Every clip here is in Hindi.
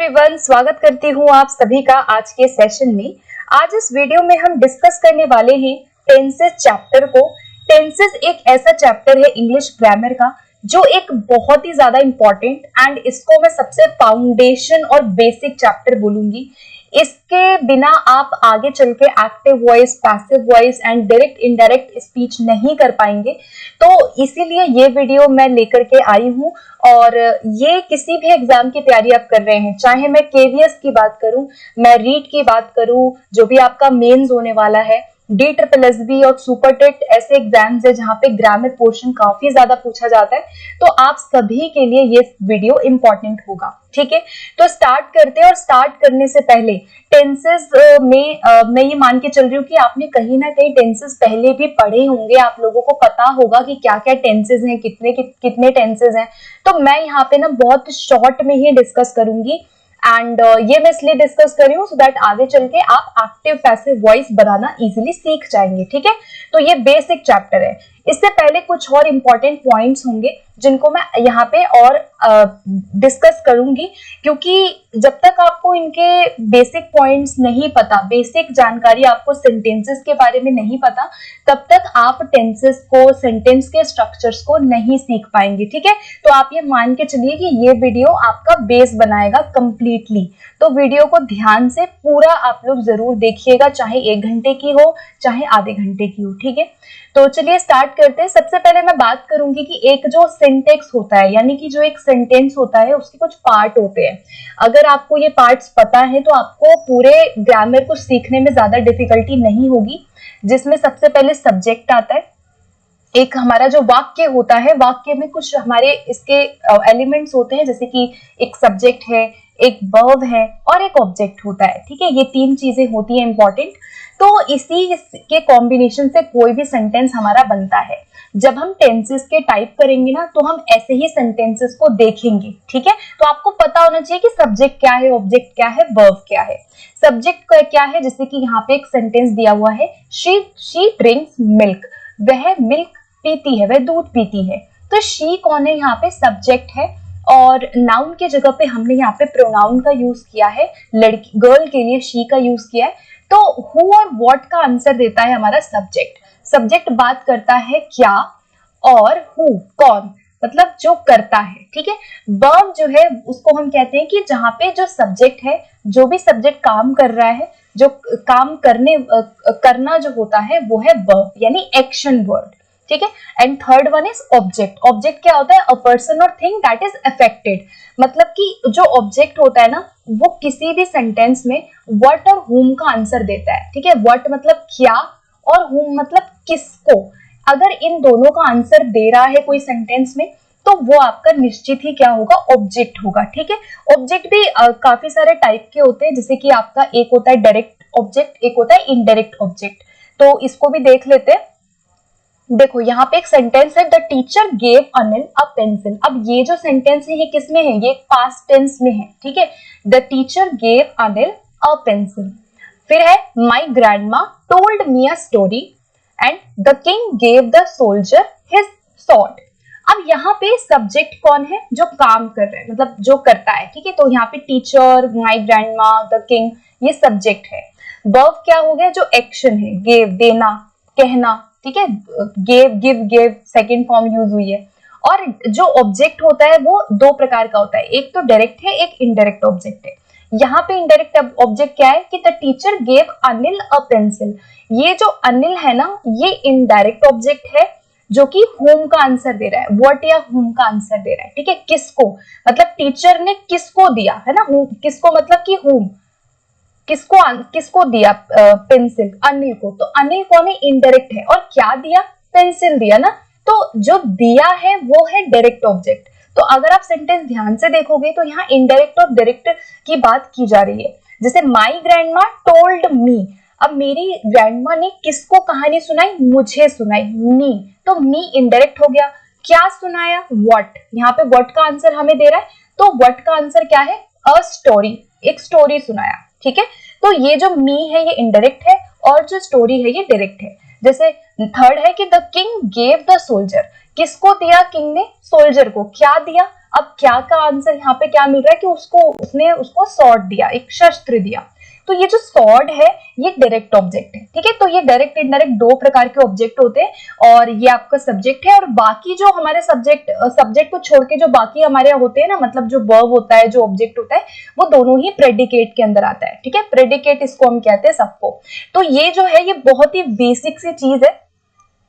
एवरीवन, स्वागत करती हूँ आप सभी का आज के सेशन में। आज इस वीडियो में हम डिस्कस करने वाले हैं टेंसेस चैप्टर को। टेंसेस एक ऐसा चैप्टर है इंग्लिश ग्रामर का जो एक बहुत ही ज्यादा इंपॉर्टेंट एंड इसको मैं सबसे फाउंडेशन और बेसिक चैप्टर बोलूंगी। इसके बिना आप आगे चल के active voice, passive voice and direct indirect speech नहीं कर पाएंगे। तो इसीलिए ये वीडियो मैं लेकर के आई हूँ। और ये किसी भी एग्जाम की तैयारी आप कर रहे हैं, चाहे मैं केवीएस की बात करूं, मैं रीट की बात करूं, जो भी आपका मेंस होने वाला है, DSSB और सुपरटेट ऐसे एग्जाम्स है जहां पे ग्रामर पोर्शन काफी ज्यादा पूछा जाता है, तो आप सभी के लिए ये वीडियो इंपॉर्टेंट होगा। ठीक है, तो स्टार्ट करते हैं। और स्टार्ट करने से पहले टेंसेस में मैं ये मान के चल रही हूँ कि आपने कहीं ना कहीं टेंसेस पहले भी पढ़े होंगे, आप लोगों को पता होगा कि क्या क्या टेंसेस हैं, कितने टेंसेस हैं। तो मैं यहाँ पे ना बहुत शॉर्ट में ही डिस्कस करूंगी एंड ये मैं इसलिए डिस्कस कर रही हूँ सो दैट आगे चल के आप एक्टिव पैसिव वॉइस बनाना इजीली सीख जाएंगे। ठीक है, तो ये बेसिक चैप्टर है। इससे पहले कुछ और इंपॉर्टेंट पॉइंट्स होंगे जिनको मैं यहाँ पे और डिस्कस करूंगी, क्योंकि जब तक आपको इनके बेसिक पॉइंट्स नहीं पता, बेसिक जानकारी आपको सेंटेंसेस के बारे में नहीं पता, तब तक आप टेंसेस को, सेंटेंस के स्ट्रक्चर्स को नहीं सीख पाएंगे। ठीक है, तो आप ये मान के चलिए कि ये वीडियो आपका बेस बनाएगा कंप्लीटली। तो वीडियो को ध्यान से पूरा आप लोग जरूर देखिएगा, चाहे 1 घंटे की हो चाहे आधे घंटे की हो। ठीक है, तो चलिए स्टार्ट करते हैं। सबसे पहले मैं बात करूंगी कि एक जो सिंटेक्स होता है, यानी कि जो एक सेंटेंस होता है, उसके कुछ पार्ट होते हैं। अगर आपको ये पार्ट्स पता है तो आपको पूरे ग्रामर को सीखने में ज्यादा डिफिकल्टी नहीं होगी। जिसमें सबसे पहले सब्जेक्ट आता है। एक हमारा जो वाक्य होता है, वाक्य में कुछ हमारे इसके एलिमेंट्स होते हैं, जैसे कि एक सब्जेक्ट है, एक वर्ब है और एक ऑब्जेक्ट होता है। ठीक है, ये 3 चीजें होती हैं इंपॉर्टेंट। तो इसी के कॉम्बिनेशन से कोई भी सेंटेंस हमारा बनता है। जब हम टेंसेस के टाइप करेंगे ना, तो हम ऐसे ही सेंटेंसेस को देखेंगे। ठीक है, तो आपको पता होना चाहिए कि सब्जेक्ट क्या है, ऑब्जेक्ट क्या है, वर्ब क्या है। सब्जेक्ट क्या है, जैसे कि यहाँ पे एक सेंटेंस दिया हुआ है, शी ड्रिंक्स मिल्क, वह मिल्क पीती है, वह दूध पीती है। तो शी कौन है, यहाँ पे सब्जेक्ट है। और नाउन के जगह पे हमने यहाँ पे प्रोनाउन का यूज किया है, लड़की गर्ल के लिए शी का यूज किया है। तो हु और व्हाट का आंसर देता है हमारा सब्जेक्ट। सब्जेक्ट बात करता है क्या, और हु कौन, मतलब जो करता है। ठीक है, वर्ब जो है उसको हम कहते हैं कि जहां पे जो सब्जेक्ट है, जो भी सब्जेक्ट काम कर रहा है, जो काम करना जो होता है वो है वर्ब, यानी एक्शन वर्ड। ठीक है, and third one is object. Object क्या होता है, अ पर्सन और थिंग दैट इज अफेक्टेड। मतलब कि जो ऑब्जेक्ट होता है ना, वो किसी भी सेंटेंस में व्हाट और whom का आंसर देता है। ठीक है, व्हाट मतलब क्या और whom मतलब किसको। अगर इन दोनों का आंसर दे रहा है कोई सेंटेंस में, तो वो आपका निश्चित ही क्या होगा, ऑब्जेक्ट होगा। ठीक है, ऑब्जेक्ट भी काफी सारे टाइप के होते हैं, जैसे कि आपका एक होता है डायरेक्ट ऑब्जेक्ट, एक होता है इनडायरेक्ट ऑब्जेक्ट। तो इसको भी देख लेते हैं। देखो यहाँ पे एक सेंटेंस है, the teacher gave Anil a pencil. अब ये जो सेंटेंस है ये किस में है, ये पास्ट टेंस में है। ठीक है, the teacher gave Anil a pencil. फिर है my grandma told me a story and the king gave the soldier his sword. अब यहाँ पे सब्जेक्ट कौन है, जो काम कर रहा है, मतलब जो करता है। ठीक है, तो यहाँ पे teacher, my grandma, the king, ये सब्जेक्ट है। वर्ब क्या हो गया, जो एक्शन है, गेव देना, कहना। ठीक है, गिव सेकंड फॉर्म यूज हुई है। और जो ऑब्जेक्ट होता है वो 2 प्रकार का होता है, एक तो डायरेक्ट है, एक इनडायरेक्ट ऑब्जेक्ट है। यहाँ पे इनडायरेक्ट ऑब्जेक्ट क्या है कि the teacher gave Anil a pencil. ये जो अनिल है ना, ये इनडायरेक्ट ऑब्जेक्ट है जो कि whom का आंसर दे रहा है, व्हाट या whom का आंसर दे रहा है। ठीक है, किसको, मतलब टीचर ने किसको दिया है ना, किसको मतलब कि whom, किसको दिया पेंसिल, अनिल को। तो अनिल कौन है, इनडायरेक्ट है। और क्या दिया, पेंसिल दिया ना, तो जो दिया है वो है डायरेक्ट ऑब्जेक्ट। तो अगर आप सेंटेंस ध्यान से देखोगे तो यहाँ इनडायरेक्ट और डायरेक्ट की बात की जा रही है। जैसे माई ग्रैंडमा टोल्ड मी, अब मेरी ग्रैंडमा ने किसको कहानी सुनाई, मुझे सुनाई, मी। तो मी इनडायरेक्ट हो गया। क्या सुनाया, व्हाट, यहाँ पे व्हाट का आंसर हमें दे रहा है, तो व्हाट का आंसर क्या है, अ स्टोरी, एक स्टोरी सुनाया। ठीक है, तो ये जो मी है ये इनडायरेक्ट है और जो स्टोरी है ये डायरेक्ट है। जैसे थर्ड है कि the king gave the soldier, किसको दिया किंग ने, सोल्जर को। क्या दिया, अब क्या का आंसर यहाँ पे क्या मिल रहा है कि उसने उसको स्वॉर्ड दिया, एक शस्त्र दिया। तो ये जो स्वॉर्ड है ये डायरेक्ट ऑब्जेक्ट है, ठीक है। तो ये डायरेक्ट इनडायरेक्ट दो प्रकार के ऑब्जेक्ट होते हैं और ये आपका सब्जेक्ट है। और बाकी जो हमारे सब्जेक्ट को छोड़ के जो बाकी हमारे होते हैं ना, मतलब जो वर्ब होता है, जो ऑब्जेक्ट होता है, वो दोनों ही प्रेडिकेट के अंदर आता है, ठीक है। प्रेडिकेट इसको हम कहते हैं सबको। तो ये जो है ये बहुत ही बेसिक सी चीज है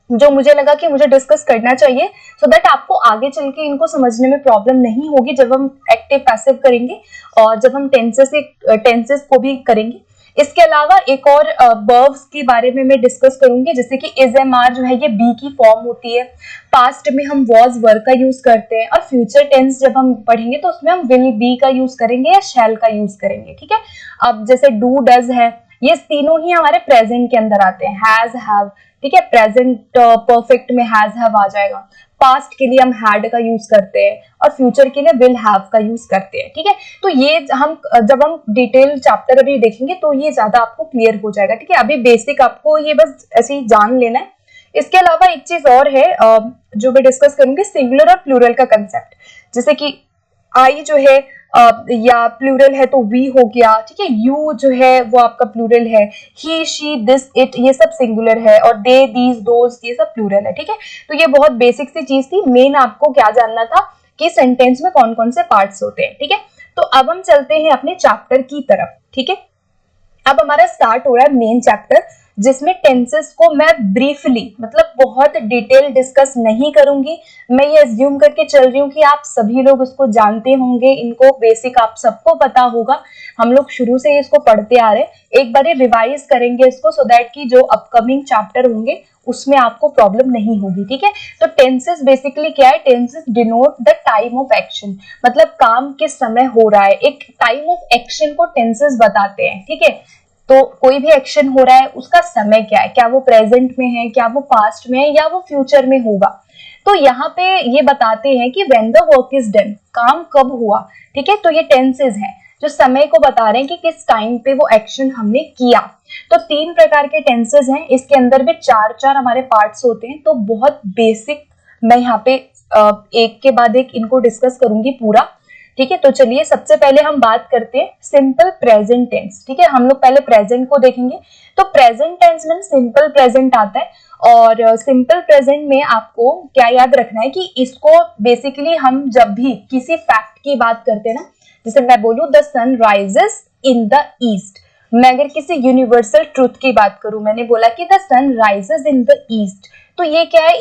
जो मुझे लगा कि मुझे डिस्कस करना चाहिए, सो दैट आपको आगे चल के इनको समझने में प्रॉब्लम नहीं होगी जब हम एक्टिव पैसिव करेंगे और जब हम टेंसेस को भी करेंगे। इसके अलावा एक और वर्ब्स के बारे में मैं डिस्कस करूंगी, जैसे कि इज एम आर जो है ये बी की फॉर्म होती है। पास्ट में हम वॉज वर्क का यूज करते हैं और फ्यूचर टेंस जब हम पढ़ेंगे तो उसमें हम विल बी का यूज करेंगे या शैल का यूज करेंगे, ठीक है। अब जैसे डू डज है, ये तीनों ही हमारे प्रेजेंट के अंदर आते हैं। हैज हैव, ठीक है, प्रेजेंट परफेक्ट में हैज हैव आ जाएगा। पास्ट के लिए हम हैड का यूज करते हैं और फ्यूचर के लिए विल हैव का यूज करते हैं, ठीक है। तो ये हम जब हम डिटेल चैप्टर अभी देखेंगे तो ये ज्यादा आपको क्लियर हो जाएगा, ठीक है। अभी बेसिक आपको ये बस ऐसे ही जान लेना है। इसके अलावा एक चीज और है जो मैं डिस्कस करूंगी, सिंगुलर और प्लूरल का कंसेप्ट। जैसे कि आई जो है या प्लूरल है तो वी हो गया, ठीक है। यू जो है वो आपका प्लूरल है। ही शी दिस इट ये सब सिंगुलर है और दे दीज दोज ये सब प्लूरल है, ठीक है। तो ये बहुत बेसिक सी चीज थी। मेन आपको क्या जानना था कि सेंटेंस में कौन कौन से पार्ट्स होते हैं, ठीक है। तो अब हम चलते हैं अपने चैप्टर की तरफ, ठीक है। अब हमारा स्टार्ट हो रहा है मेन चैप्टर, जिसमें टेंसेस को मैं ब्रीफली मतलब बहुत डिटेल डिस्कस नहीं करूंगी। मैं ये अज्यूम करके चल रही हूँ कि आप सभी लोग उसको जानते होंगे, इनको बेसिक आप सबको पता होगा। हम लोग शुरू से इसको पढ़ते आ रहे हैं। एक बार रिवाइज करेंगे इसको सो दैट कि जो अपकमिंग चैप्टर होंगे उसमें आपको प्रॉब्लम नहीं होगी, ठीक है। तो टेंसेस बेसिकली क्या है, tenses denote the time of action, मतलब काम किस समय हो रहा है। एक टाइम ऑफ एक्शन को टेंसेस बताते हैं, ठीक है। तो कोई भी एक्शन हो रहा है उसका समय क्या है, क्या वो प्रेजेंट में है, क्या वो पास्ट में है या वो फ्यूचर में होगा। तो यहाँ पे ये बताते हैं कि when the work is done, काम कब हुआ, ठीक है। तो ये टेंसेस हैं जो समय को बता रहे हैं कि किस टाइम पे वो एक्शन हमने किया। तो तीन प्रकार के टेंसेस हैं, इसके अंदर भी चार चार हमारे पार्ट्स होते हैं। तो बहुत बेसिक मैं यहाँ पे एक के बाद एक इनको डिस्कस करूंगी पूरा, ठीक है। तो चलिए सबसे पहले हम बात करते हैं सिंपल प्रेजेंट टेंस, ठीक है। हम लोग पहले प्रेजेंट को देखेंगे। तो प्रेजेंट टेंस में सिंपल प्रेजेंट आता है और सिंपल प्रेजेंट में आपको क्या याद रखना है कि इसको बेसिकली हम जब भी किसी फैक्ट की बात करते हैं ना, जैसे मैं बोलूं the sun rises in the east, मैं अगर किसी यूनिवर्सल ट्रूथ की बात करूं, मैंने बोला कि the sun rises in the east, तो ये क्या है,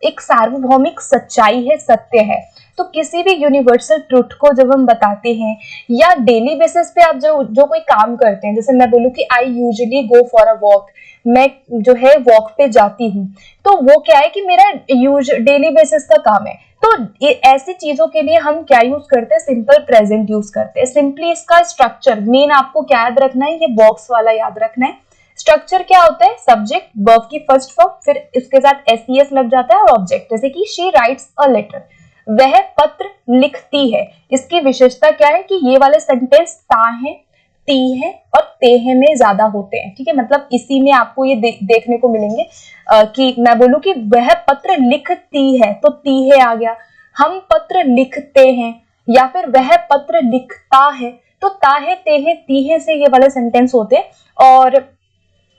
एक सार्वभौमिक सच्चाई है, सत्य है। तो किसी भी यूनिवर्सल ट्रूथ को जब हम बताते हैं या डेली बेसिस पे आप जो कोई काम करते हैं, जैसे मैं बोलूं कि I usually go for a walk, मैं जो है वॉक पे जाती हूँ, तो वो क्या है कि मेरा डेली बेसिस का काम है। तो ऐसी चीजों के लिए हम क्या यूज करते हैं, सिंपल प्रेजेंट यूज करते हैं। सिंपली इसका स्ट्रक्चर मेन आपको क्या याद रखना है, ये बॉक्स वाला याद रखना है। स्ट्रक्चर क्या होता है, सब्जेक्ट वर्ब की फर्स्ट फॉर्म, फिर इसके साथ एस लग जाता है और ऑब्जेक्ट, जैसे कि शी राइट्स अ लेटर, वह पत्र लिखती है। इसकी विशेषता क्या है कि ये वाले सेंटेंस ता है, ती है और ते है में ज्यादा होते हैं, ठीक है। मतलब इसी में आपको ये देखने को मिलेंगे कि मैं बोलूं कि वह पत्र लिखती है तो ती है आ गया, हम पत्र लिखते हैं या फिर वह पत्र लिखता है तो ता है, ते है, ती है से ये वाले सेंटेंस होते हैं। और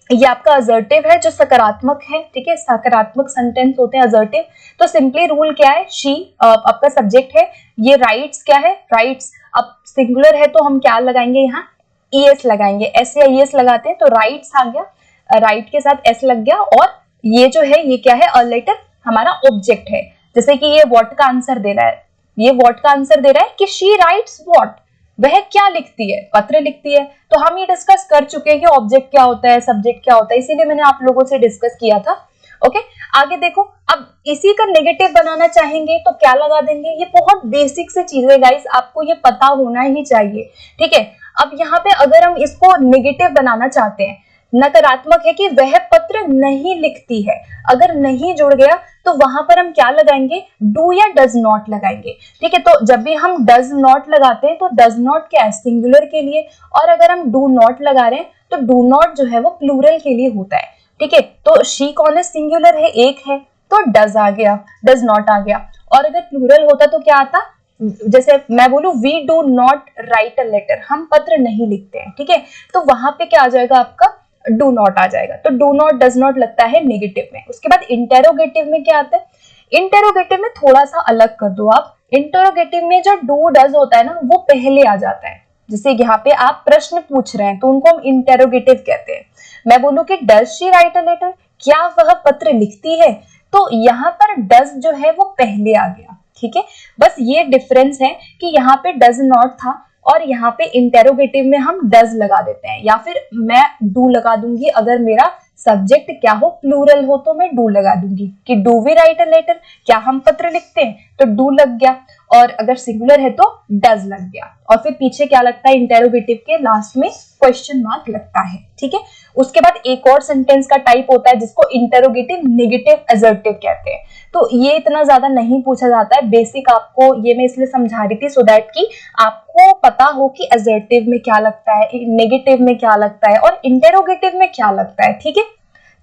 ये आपका असर्टिव है जो सकारात्मक है, ठीक है, सकारात्मक सेंटेंस होते हैं असर्टिव। तो सिंपली रूल क्या है, शी आपका सब्जेक्ट है, ये राइट्स क्या है, राइट्स। अब सिंगुलर है तो हम क्या लगाएंगे, यहाँ ईएस लगाएंगे, एस या ईएस लगाते हैं तो राइट्स आ गया, राइट के साथ एस लग गया। और ये जो है ये क्या है, अ लेटर हमारा ऑब्जेक्ट है। जैसे कि ये व्हाट का आंसर दे रहा है, ये व्हाट का आंसर दे रहा है कि शी राइट्स व्हाट, वह क्या लिखती है, पत्र लिखती है। तो हम ये डिस्कस कर चुके हैं कि ऑब्जेक्ट क्या होता है, सब्जेक्ट क्या होता है, इसीलिए मैंने आप लोगों से डिस्कस किया था। ओके, आगे देखो, अब इसी का नेगेटिव बनाना चाहेंगे तो क्या लगा देंगे, ये बहुत बेसिक से चीजें गाइस, आपको ये पता होना ही चाहिए, ठीक है। अब यहाँ पे अगर हम इसको नेगेटिव बनाना चाहते हैं, नकारात्मक है कि वह पत्र नहीं लिखती है, अगर नहीं जुड़ गया तो वहां पर हम क्या लगाएंगे, डू या डज नॉट लगाएंगे, ठीक है। तो जब भी हम डज नॉट लगाते हैं तो डज नॉट क्या है, सिंगुलर के लिए, और अगर हम डू नॉट लगा रहे हैं तो डू नॉट जो है वो प्लूरल के लिए होता है। ठीक है, तो शी कौन है, सिंगुलर है, एक है, तो डज आ गया, डज नॉट आ गया। और अगर प्लूरल होता तो क्या आता, जैसे मैं बोलूं we do not write a letter, हम पत्र नहीं लिखते हैं, ठीक है, तो वहां पे क्या आ जाएगा आपका, डू नॉट आ जाएगा। तो डू नॉट डज नॉट लगता है नेगेटिव में। उसके बाद इंटेरोगेटिव में क्या आता है, इंटेरोगेटिव में थोड़ा सा अलग कर दो आप। इंटेरोगेटिव में जो डू डज होता है ना वो पहले आ जाता है। जैसे यहाँ पे आप प्रश्न पूछ रहे हैं तो उनको हम इंटेरोगेटिव कहते हैं। मैं बोलूं कि does she write a letter, क्या वह पत्र लिखती है, तो यहाँ पर डज जो है वो पहले आ गया, ठीक है। बस ये डिफरेंस है कि यहाँ पे डज नॉट था और यहाँ पे इंटेरोगेटिव में हम डज लगा देते हैं, या फिर मैं डू लगा दूंगी। अगर मेरा सब्जेक्ट क्या हो, प्लूरल हो, तो मैं डू लगा दूंगी कि do we write a letter, क्या हम पत्र लिखते हैं, तो डू लग गया। और अगर सिंगुलर है तो डज लग गया। और फिर पीछे क्या लगता है, इंटेरोगेटिव के लास्ट में क्वेश्चन मार्क लगता है, ठीक है। उसके बाद एक और सेंटेंस का टाइप होता है जिसको इंटेरोगेटिव नेगेटिव असर्टिव कहते हैं। तो ये इतना ज्यादा नहीं पूछा जाता है, बेसिक आपको ये मैं इसलिए समझा रही थी सो दैट कि आपको पता हो कि असर्टिव में क्या लगता है, नेगेटिव में क्या लगता है और इंटेरोगेटिव में क्या लगता है, ठीक है।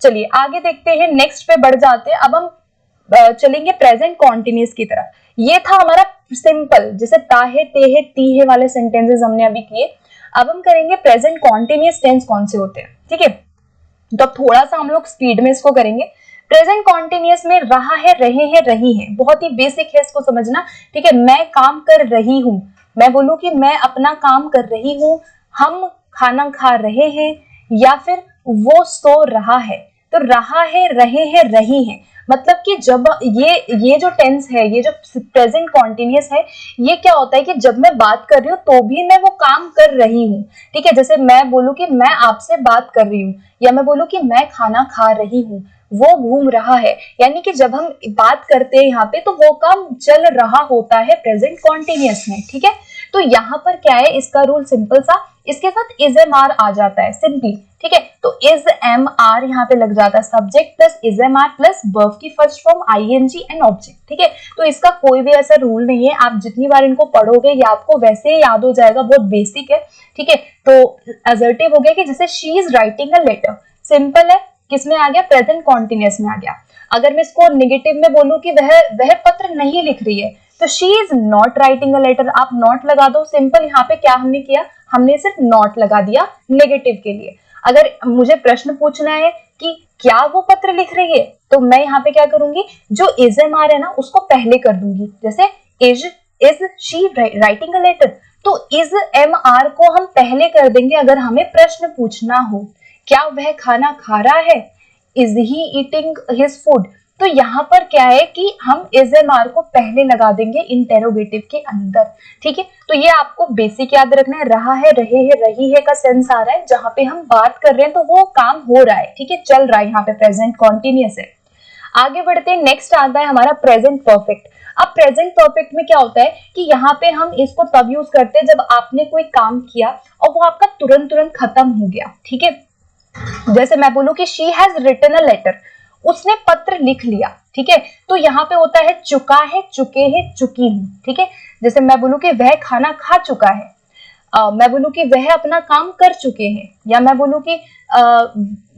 चलिए आगे देखते हैं, नेक्स्ट पे बढ़ जाते हैं। अब हम चलेंगे प्रेजेंट कॉन्टिन्यूस की तरफ। ये था हमारा सिंपल, जैसे ताहे तेहे तीहे वाले सेंटेंसेस हमने अभी किए। अब हम करेंगे प्रेजेंट कॉन्टिन्यूस टेंस कौन से होते हैं, ठीक है। तो अब थोड़ा सा हम लोग स्पीड में इसको करेंगे। प्रेजेंट कॉन्टिन्यूस में रहा है, रहे हैं, रही है, बहुत ही बेसिक है, इसको समझना, ठीक है। मैं काम कर रही हूं, मैं बोलूं कि मैं अपना काम कर रही हूं, हम खाना खा रहे हैं, या फिर वो सो रहा है। तो रहा है, रहे हैं, रही है, मतलब कि जब ये जो टेंस है, ये जो प्रेजेंट कॉन्टिन्यूस है, ये क्या होता है कि जब मैं बात कर रही हूँ तो भी मैं वो काम कर रही हूँ, ठीक है। जैसे मैं बोलूं कि मैं आपसे बात कर रही हूँ, या मैं बोलूं कि मैं खाना खा रही हूँ, वो घूम रहा है, यानी कि जब हम बात करते हैं यहाँ पे तो वो काम चल रहा होता है प्रेजेंट कॉन्टिन्यूस में, ठीक है। तो यहाँ पर क्या है, इसका रूल सिंपल सा, इसके साथ इज एम आर आ जाता है सिंपली, ठीक है। तो इज एम आर यहाँ पे लग जाता है, subject plus is am are plus verb की first form I N G and object, ठीक है। तो इसका कोई भी ऐसा रूल नहीं है, आप जितनी बार इनको पढ़ोगे ये आपको वैसे ही याद हो जाएगा, बहुत बेसिक है, ठीक है। तो असर्टिव हो गया कि जैसे she is writing a letter, simple है, किसमें आ गया, प्रेजेंट कॉन्टिन्यूस में आ गया। अगर मैं इसको नेगेटिव में बोलूं कि वह पत्र नहीं लिख रही है, तो she is not writing a letter, आप नॉट लगा दो, सिंपल। यहाँ पे क्या हमने किया, हमने सिर्फ नॉट लगा दिया नेगेटिव के लिए। अगर मुझे प्रश्न पूछना है कि क्या वो पत्र लिख रही है, तो मैं यहाँ पे क्या करूंगी, जो इज एम आर है ना उसको पहले कर दूंगी, जैसे is she writing a letter, तो इज एम आर को हम पहले कर देंगे अगर हमें प्रश्न पूछना हो। क्या वह खाना खा रहा है, is he eating his food, तो यहाँ पर क्या है कि हम इज एम आर को पहले लगा देंगे इंटेरोगेटिव के अंदर, ठीक है। तो ये आपको बेसिक याद रखना है, रहा है, रहे है, रही है का सेंस आ रहा है, जहां पे हम बात कर रहे हैं तो वो काम हो रहा है, ठीक है, चल रहा है, यहाँ पे प्रेजेंट कॉन्टिन्यूस है। आगे बढ़ते हैं, नेक्स्ट आता है हमारा प्रेजेंट परफेक्ट। अब प्रेजेंट परफेक्ट में क्या होता है कि यहाँ पे हम इसको तब यूज करते हैं जब आपने कोई काम किया और वो आपका तुरंत तुरंत खत्म हो गया, ठीक है। जैसे मैं बोलूं कि she has written a letter, उसने पत्र लिख लिया, ठीक है। तो यहाँ पे होता है चुका है, चुके हैं, चुकी हूं, ठीक है। जैसे मैं बोलूं कि वह खाना खा चुका है, मैं बोलूं कि वह अपना काम कर चुके हैं, या मैं बोलूं कि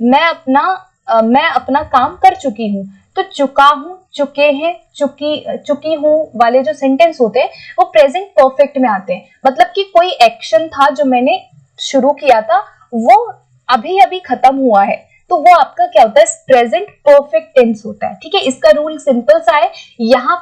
मैं अपना काम कर चुकी हूँ। तो चुका हूं, चुके हैं, चुकी हूं वाले जो सेंटेंस होते हैं वो प्रेजेंट परफेक्ट में आते हैं। मतलब कि कोई एक्शन था जो मैंने शुरू किया था वो अभी अभी खत्म हुआ है, तो वो आपका क्या होता है, प्रेजेंट परफेक्ट टेंस होता है, ठीक है। इसका रूल सिंपल सा है, यहाँ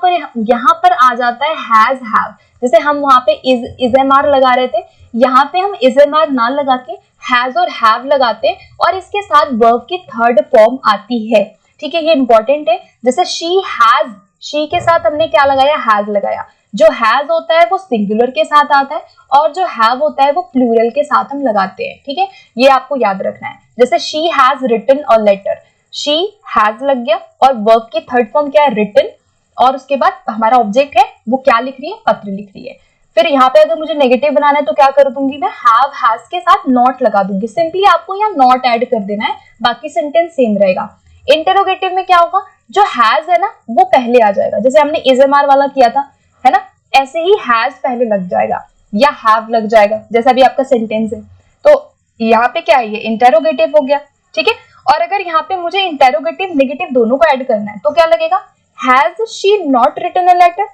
पर आ जाता है हैज हैव। जैसे हम वहां पे इज एम आर लगा रहे थे, यहाँ पे हम इज एम आर ना लगा के हैज और हैव लगाते हैं और इसके साथ वर्ब की थर्ड फॉर्म आती है, ठीक है। ये इंपॉर्टेंट है। जैसे शी हैज, शी के साथ हमने क्या लगाया, हैज लगाया। जो हैज होता है वो सिंगुलर के साथ आता है और जो हैव होता है वो प्लूरल के साथ हम लगाते हैं, ठीक है। ये आपको याद रखना है। जैसे she has written a letter, she has लग गया और वर्ब की थर्ड फॉर्म क्या है, रिटन, और उसके बाद हमारा ऑब्जेक्ट है वो क्या लिख रही है, पत्र लिख रही है। फिर यहाँ पे अगर मुझे नेगेटिव बनाना है तो क्या कर दूंगी, मैं हैव हैज के साथ नॉट लगा दूंगी। सिंपली आपको यहाँ नॉट ऐड कर देना है, बाकी सेंटेंस सेम रहेगा। इंटेरोगेटिव में क्या होगा, जो हैज है ना वो पहले आ जाएगा, जैसे हमने इज एम आर वाला किया था, है ना, ऐसे ही हैज पहले लग जाएगा या हैव लग जाएगा, जैसा भी आपका सेंटेंस है। तो यहाँ पे क्या है, ये इंटेरोगेटिव हो गया, ठीक है। और अगर यहाँ पे मुझे इंटेरोगेटिव नेगेटिव दोनों को ऐड करना है तो क्या लगेगा, has she not written a letter.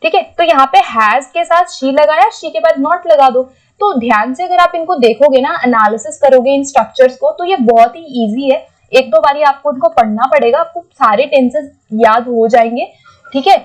ठीक है, तो यहाँ पे हैज के साथ शी लगाया, शी के बाद नॉट लगा दो। तो ध्यान से अगर आप इनको देखोगे ना, एनालिसिस करोगे इन स्ट्रक्चर्स को, तो ये बहुत ही इजी है। एक दो बारी आपको इनको पढ़ना पड़ेगा, आपको सारे टेंसेस याद हो जाएंगे। ठीक है,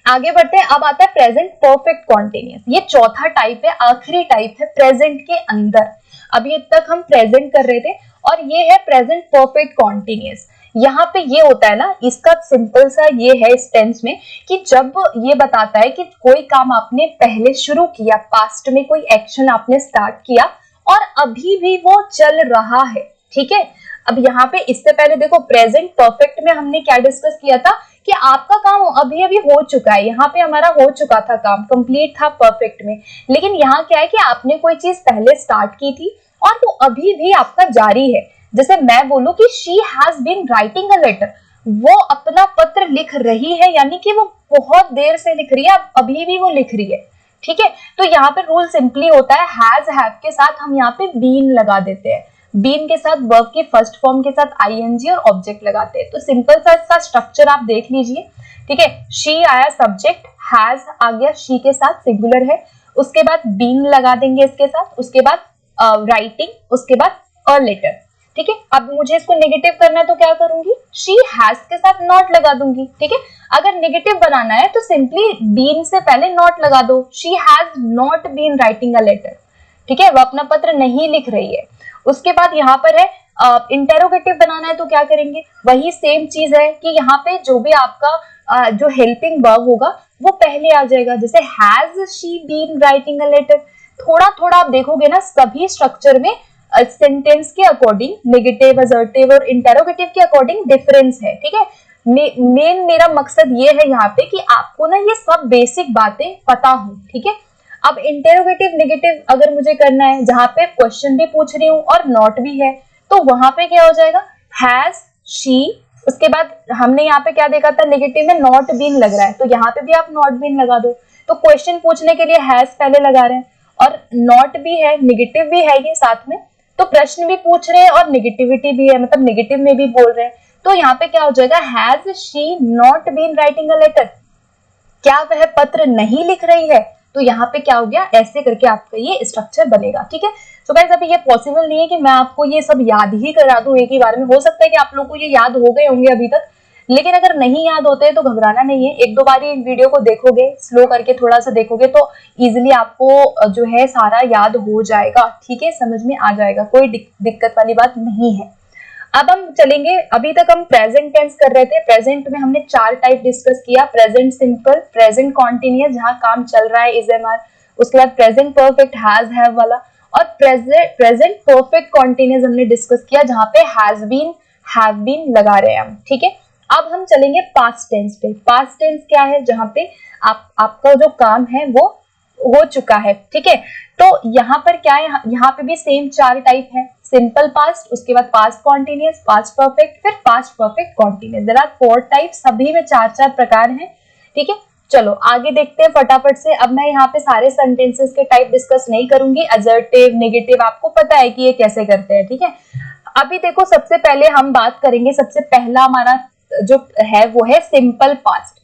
आगे बढ़ते हैं। अब आता है प्रेजेंट परफेक्ट कॉन्टिन्यूअस। ये चौथा टाइप है, आखिरी टाइप है प्रेजेंट के अंदर। अभी तक हम प्रेजेंट कर रहे थे और ये है प्रेजेंट परफेक्ट कॉन्टिन्यूअस। यहाँ पे ये होता है ना, इसका सिंपल सा ये है इस टेंस में कि जब ये बताता है कि कोई काम आपने पहले शुरू किया, पास्ट में कोई एक्शन आपने स्टार्ट किया और अभी भी वो चल रहा है। ठीक है, अब यहाँ पे इससे पहले देखो प्रेजेंट परफेक्ट में हमने क्या डिस्कस किया था कि आपका काम अभी अभी हो चुका है, यहाँ पे हमारा हो चुका था काम, कंप्लीट था परफेक्ट में। लेकिन यहाँ क्या है कि आपने कोई चीज पहले स्टार्ट की थी और वो अभी भी आपका जारी है। जैसे मैं बोलूं कि she has been writing a letter, वो अपना पत्र लिख रही है, यानी कि वो बहुत देर से लिख रही है, अभी भी वो लिख रही है। ठीक है, तो यहाँ पे रूल सिंपली होता है हैज हैव के साथ हम यहाँ पे बीन लगा देते हैं। बीन के साथ वर्ब की फर्स्ट फॉर्म के साथ आईएनजी और ऑब्जेक्ट लगाते हैं। तो सिंपल सा इसका स्ट्रक्चर आप देख लीजिए। ठीक है, शी आया सब्जेक्ट, हैज आ गया शी के साथ, सिंगुलर है, उसके बाद बीन लगा देंगे इसके साथ, उसके बाद राइटिंग, उसके बाद अ लेटर। ठीक है, अब मुझे इसको नेगेटिव करना है तो क्या करूंगी, शी हैज के साथ नॉट लगा दूंगी। ठीक है, अगर नेगेटिव बनाना है तो सिंपली बीन से पहले नॉट लगा दो, she has not been writing a letter. ठीक है, वो अपना पत्र नहीं लिख रही है। उसके बाद यहाँ पर है इंटेरोगेटिव बनाना है तो क्या करेंगे, वही सेम चीज है कि यहाँ पे जो भी आपका जो हेल्पिंग वर्ब होगा वो पहले आ जाएगा। जैसे has she been writing a letter, थोड़ा थोड़ा आप देखोगे ना सभी स्ट्रक्चर में सेंटेंस के अकॉर्डिंग नेगेटिव, असर्टिव और इंटेरोगेटिव के अकॉर्डिंग डिफरेंस है। ठीक है, मेन मेरा मकसद ये है यहाँ पे कि आपको ना ये सब बेसिक बातें पता हो। ठीक है, अब इंटेरोगेटिव नेगेटिव अगर मुझे करना है, जहां पे क्वेश्चन भी पूछ रही हूँ और नॉट भी है, तो वहां पे क्या हो जाएगा, हैज शी, उसके बाद हमने यहाँ पे क्या देखा था, नेगेटिव में नॉट बीन लग रहा है, तो यहाँ पे भी आप नॉट बीन लगा दो। तो क्वेश्चन पूछने के लिए हैज पहले लगा रहे हैं और नॉट भी है, नेगेटिव भी है ये साथ में, तो प्रश्न भी पूछ रहे हैं और नेगेटिविटी भी है, मतलब नेगेटिव में भी बोल रहे हैं। तो यहाँ पे क्या हो जाएगा, has she not been writing a letter, क्या वह पत्र नहीं लिख रही है। तो यहाँ पे क्या हो गया, ऐसे करके आपका ये स्ट्रक्चर बनेगा। ठीक है, सो गाइस अभी ये पॉसिबल नहीं है कि मैं आपको ये सब याद ही करा दूं एक ही बार में। हो सकता है कि आप लोगों को ये याद हो गए होंगे अभी तक, लेकिन अगर नहीं याद होते हैं तो घबराना नहीं है। एक दो बार इन वीडियो को देखोगे, स्लो करके थोड़ा सा देखोगे तो इजिली आपको जो है सारा याद हो जाएगा। ठीक है, समझ में आ जाएगा, कोई दिक्कत वाली बात नहीं है। अब हम चलेंगे, अभी तक हम प्रेजेंट टेंस कर रहे थे। प्रेजेंट में हमने 4 टाइप डिस्कस किया, प्रेजेंट सिंपल, प्रेजेंट कॉन्टिन्यूअस जहां काम चल रहा है, इज एम आर, उसके बाद प्रेजेंट परफेक्ट हैज हैव वाला, और प्रेजेंट परफेक्ट कॉन्टिन्यूअस हमने डिस्कस किया जहां पे हैज बीन हैव बीन लगा रहे हैं हम। ठीक है, अब हम चलेंगे पास्ट टेंस पे। पास्ट टेंस क्या है, जहां पे आपका जो काम है वो हो चुका है। ठीक है, तो यहाँ पर क्या है, यहाँ पे भी सेम 4 टाइप है, सिंपल पास्ट, उसके बाद पास्ट कॉन्टिन्यूअस, पास्ट परफेक्ट, फिर past perfect continuous. There are 4 type, सभी में 4-4 प्रकार हैं। ठीक है, चलो आगे देखते हैं फटाफट से। अब मैं यहाँ पे सारे सेंटेंसेस के टाइप डिस्कस नहीं करूंगी, असर्टिव, नेगेटिव आपको पता है कि ये कैसे करते हैं। ठीक है, अभी देखो सबसे पहले हम बात करेंगे, सबसे पहला हमारा जो है वो है सिंपल पास्ट।